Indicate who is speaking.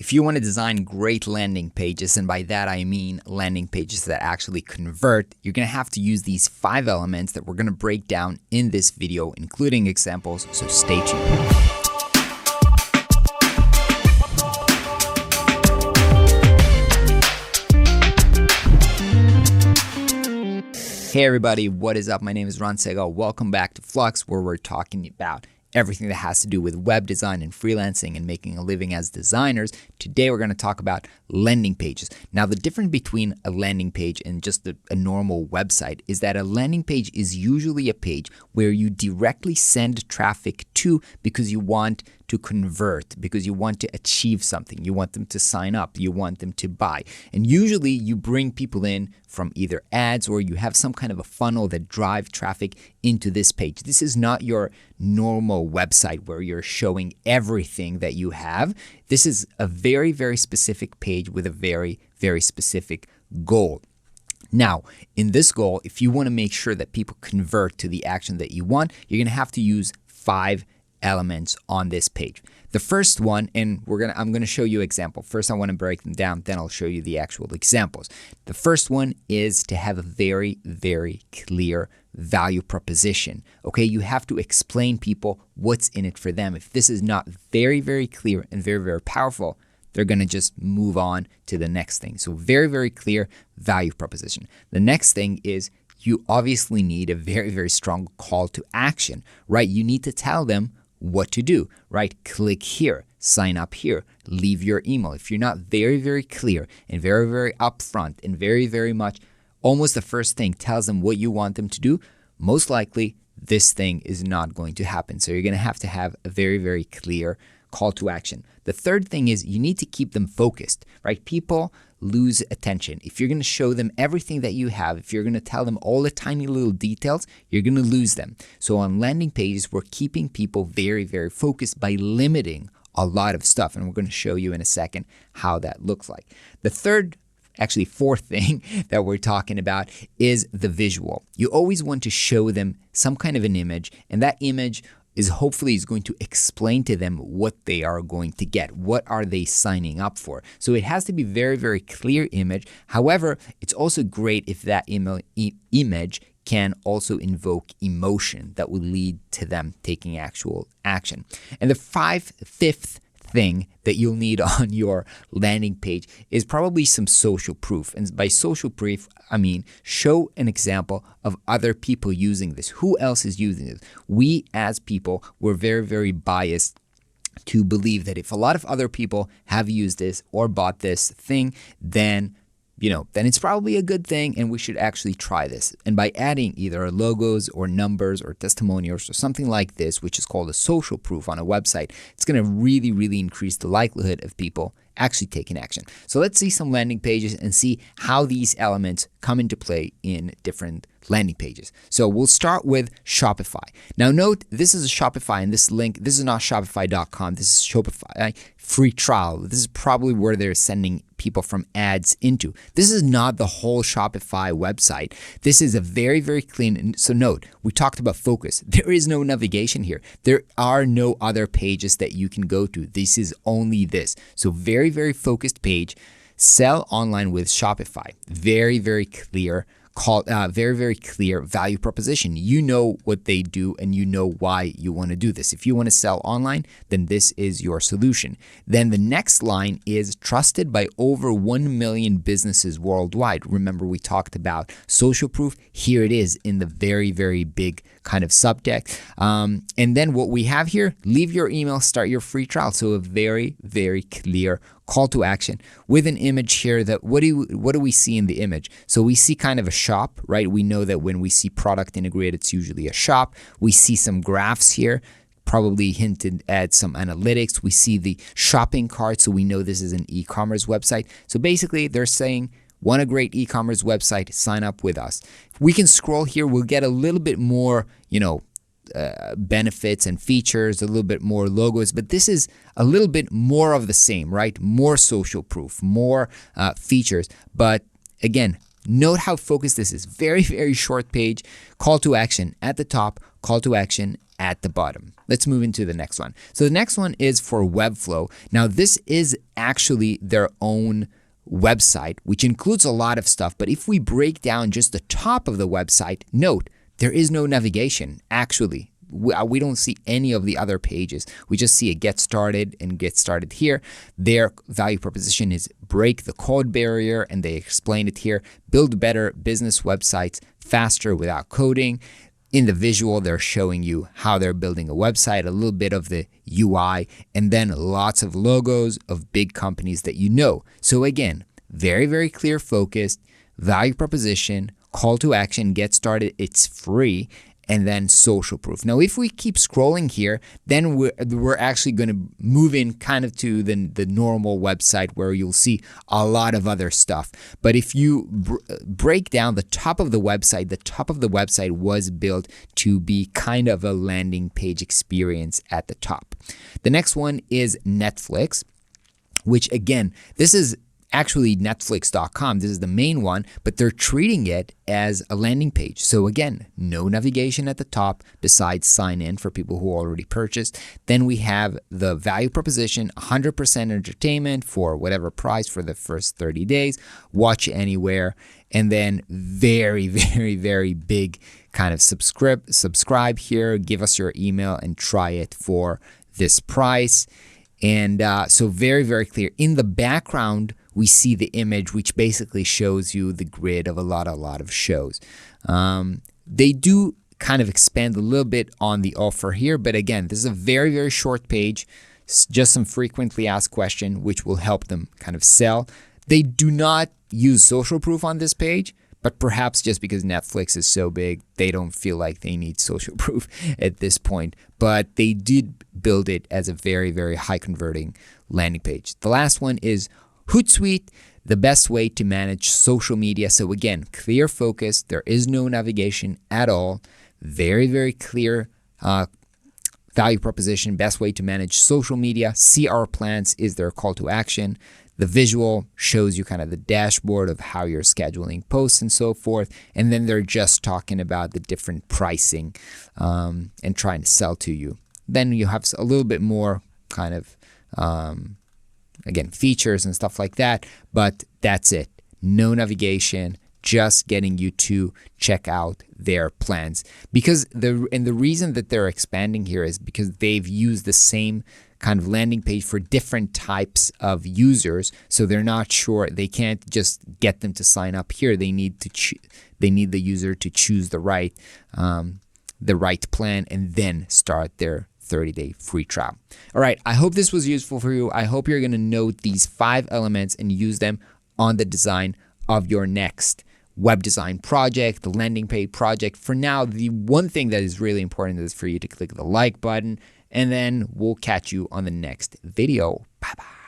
Speaker 1: If you want to design great landing pages, and by that I mean landing pages that actually convert, you're going to have to use these 5 elements that we're going to break down in this video, including examples, so stay tuned. Hey everybody, what is up? My name is Ron Segal. Welcome back to Flux, where we're talking about everything that has to do with web design and freelancing and making a living as designers. Today we're going to talk about landing pages. Now, the difference between a landing page and just a normal website is that a landing page is usually a page where you directly send traffic to because you want to convert, because you want to achieve something. You want them to sign up. You want them to buy. And usually you bring people in from either ads or you have some kind of a funnel that drive traffic into this page. This is not your normal website where you're showing everything that you have. This is a very, very specific page with a very, very specific goal. Now, in this goal, if you want to make sure that people convert to the action that you want, you're going to have to use 5 elements on this page. The first one, and I'm going to show you an example. First, I want to break them down, then I'll show you the actual examples. The first one is to have a very, very clear value proposition. Okay, you have to explain people what's in it for them. If this is not very, very clear and very, very powerful, they're going to just move on to the next thing. So very, very clear value proposition. The next thing is you obviously need a very, very strong call to action, right? You need to tell them what to do, right? Click here, sign up here, leave your email. If you're not very, very clear and very, very upfront and very, very much almost the first thing tells them what you want them to do, most likely this thing is not going to happen. So you're going to have a very, very clear call to action. The third thing is you need to keep them focused, right? People lose attention. If you're going to show them everything that you have, if you're going to tell them all the tiny little details, you're going to lose them. So on landing pages, we're keeping people very, very focused by limiting a lot of stuff. And we're going to show you in a second how that looks like. The fourth thing that we're talking about is the visual. You always want to show them some kind of an image, and that image is going to explain to them what they are going to get. What are they signing up for? So it has to be very, very clear image. However, it's also great if that image can also invoke emotion that will lead to them taking actual action. And the fifth thing that you'll need on your landing page is probably some social proof. And by social proof, I mean show an example of other people using this. Who else is using this? We as people, we're very, very biased to believe that if a lot of other people have used this or bought this thing, then it's probably a good thing and we should actually try this. And by adding either logos or numbers or testimonials or something like this, which is called a social proof on a website, it's going to really, really increase the likelihood of people actually taking action. So let's see some landing pages and see how these elements come into play in different landing pages. So we'll start with Shopify. Now note, this is a Shopify, and this link, this is not shopify.com, this is Shopify free trial. This is probably where they're sending people from ads into. This is not the whole Shopify website. This is a very, very clean. So note, we talked about focus. There is no navigation here. There are no other pages that you can go to. This is only this. So very, very focused page. Sell online with Shopify. Very, very clear. Very, very clear value proposition. You know what they do and you know why you want to do this. If you want to sell online, then this is your solution. Then the next line is trusted by over 1 million businesses worldwide. Remember, we talked about social proof. Here it is in the very, very big kind of subtext. And then what we have here, leave your email, start your free trial. So a very, very clear call to action with an image here. That what do we see in the image? So we see kind of a shop, right? We know that when we see product integrated, it's usually a shop. We see some graphs here, probably hinted at some analytics. We see the shopping cart, so we know this is an e-commerce website. So basically they're saying, want a great e-commerce website, sign up with us. If we can scroll here, we'll get a little bit more, benefits and features, a little bit more logos, but this is a little bit more of the same, right? More social proof, more features. But again, note how focused this is. Very, very short page, call to action at the top, call to action at the bottom. Let's move into the next one. So the next one is for Webflow. Now this is actually their own website, which includes a lot of stuff. But if we break down just the top of the website, note there is no navigation. Actually, we don't see any of the other pages. We just see a get started and get started here. Their value proposition is break the code barrier, and they explain it here. Build better business websites faster without coding. In the visual, they're showing you how they're building a website, a little bit of the UI, and then lots of logos of big companies that you know. So again, very, very clear focused, value proposition, call to action, get started, it's free, and then social proof. Now, if we keep scrolling here, then we're actually going to move in kind of to the normal website where you'll see a lot of other stuff. But if you break down the top of the website was built to be kind of a landing page experience at the top. The next one is Netflix, which again, this is actually Netflix.com. This is the main one, but they're treating it as a landing page. So again, no navigation at the top besides sign in for people who already purchased. Then we have the value proposition, 100% entertainment for whatever price for the first 30 days, watch anywhere, and then very, very, very big kind of subscribe here, give us your email and try it for this price. And so very, very clear. In the background, we see the image, which basically shows you the grid of a lot of shows. They do kind of expand a little bit on the offer here, but again, this is a very, very short page, just some frequently asked questions, which will help them kind of sell. They do not use social proof on this page, but perhaps just because Netflix is so big, they don't feel like they need social proof at this point. But they did build it as a very, very high converting landing page. The last one is Hootsuite, the best way to manage social media. So again, clear focus. There is no navigation at all. Very, very clear value proposition. Best way to manage social media. CR plans is their call to action. The visual shows you kind of the dashboard of how you're scheduling posts and so forth. And then they're just talking about the different pricing and trying to sell to you. Then you have a little bit more kind of again, features and stuff like that, but that's it. No navigation, just getting you to check out their plans. Because the reason that they're expanding here is because they've used the same kind of landing page for different types of users, so they're not sure. They can't just get them to sign up here. They need the user to choose the right plan and then start their 30-day free trial. All right, I hope this was useful for you. I hope you're going to note these 5 elements and use them on the design of your next web design project, the landing page project. For now, the one thing that is really important is for you to click the like button, and then we'll catch you on the next video. Bye-bye.